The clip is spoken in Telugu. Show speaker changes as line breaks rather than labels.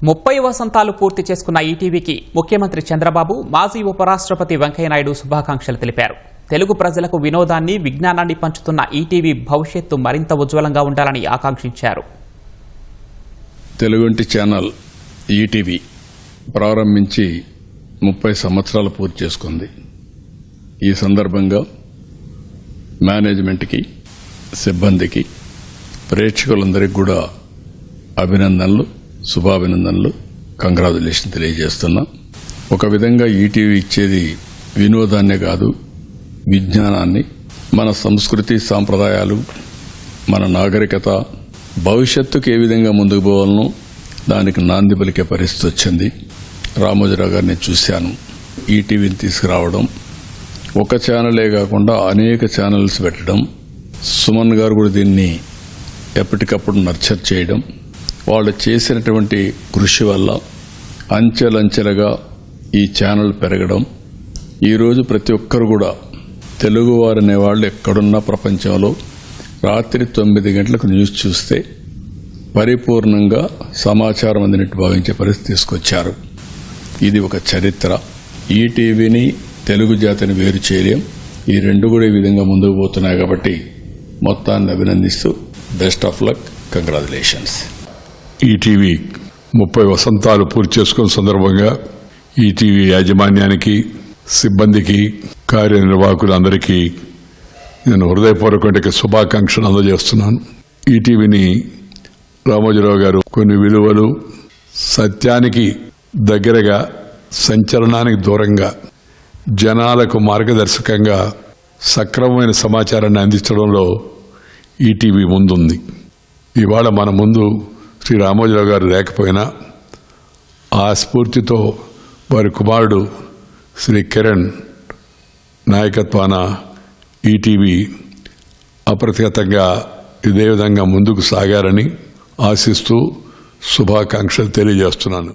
30 వసంతాలు పూర్తి చేసుకున్న ఈటీవీకి ముఖ్యమంత్రి చంద్రబాబు, మాజీ ఉపరాష్ట్రపతి వెంకయ్యనాయుడు శుభాకాంక్షలు తెలిపారు. తెలుగు ప్రజలకు వినోదాన్ని, విజ్ఞానాన్ని పంచుతున్న ఈటీవీ భవిష్యత్తు మరింత ఉజ్వలంగా ఉండాలని ఆకాంక్షించారు.
తెలుగుంటి ఛానల్ ఈటీవీ ప్రారంభించి 30 సంవత్సరాలు పూర్తి చేసుకుంది. ఈ సందర్భంగా మేనేజ్మెంట్కి, సిబ్బందికి, ప్రేక్షకులందరికీ కూడా అభినందనలు, శుభాభినందనలు, కంగ్రాచులేషన్ తెలియజేస్తున్నా. ఒక విధంగా ఈటీవీ ఇచ్చేది వినోదాన్నే కాదు, విజ్ఞానాన్ని, మన సంస్కృతి సాంప్రదాయాలు, మన నాగరికత, భవిష్యత్తుకు ఏ విధంగా ముందుకు పోవాలనో దానికి నాంది పలికే పరిస్థితి వచ్చింది. రామోజీరావు గారిని చూశాను. ఈటీవీని తీసుకురావడం, ఒక ఛానలే కాకుండా అనేక ఛానల్స్ పెట్టడం, సుమన్ గారు కూడా దీన్ని ఎప్పటికప్పుడు నర్చర్ చేయడం, వాళ్ళు చేసినటువంటి కృషి వల్ల అంచెలంచెలుగా ఈ ఛానల్ పెరగడం. ఈరోజు ప్రతి ఒక్కరు కూడా తెలుగువారు అనేవాళ్ళు ఎక్కడున్నా ప్రపంచంలో రాత్రి 9 గంటలకు న్యూస్ చూస్తే పరిపూర్ణంగా సమాచారం అందినట్టు భావించే పరిస్థితి తీసుకొచ్చారు. ఇది ఒక చరిత్ర. ఈటీవీని, తెలుగు జాతిని వేరు చేయలేం. ఈ రెండు కూడా ఈ విధంగా ముందుకు పోతున్నాయి. కాబట్టి మొత్తాన్ని అభినందిస్తూ best of luck, congratulations.
ETV 30 వసంతాలు పూర్తి చేసుకున్న సందర్భంగా ఈటీవీ యాజమాన్యానికి, సిబ్బందికి, కార్యనిర్వాహకులందరికీ నేను హృదయపూర్వక శుభాకాంక్షలు అందజేస్తున్నాను. ఈటీవీని రామోజీరావు గారు కొన్ని విలువలు, సత్యానికి దగ్గరగా, సంచలనానికి దూరంగా, జనాలకు మార్గదర్శకంగా సక్రమమైన సమాచారాన్ని అందించడంలో ఈటీవీ ముందుంది. ఇవాళ మన ముందు శ్రీ రామోజీరావు గారు లేకపోయినా ఆ స్ఫూర్తితో వారి కుమారుడు శ్రీ కిరణ్ నాయకత్వాన ఈటీవీ అప్రతిహతంగా ఇదే విధంగా ముందుకు సాగారని ఆశిస్తూ శుభాకాంక్షలు తెలియజేస్తున్నాను.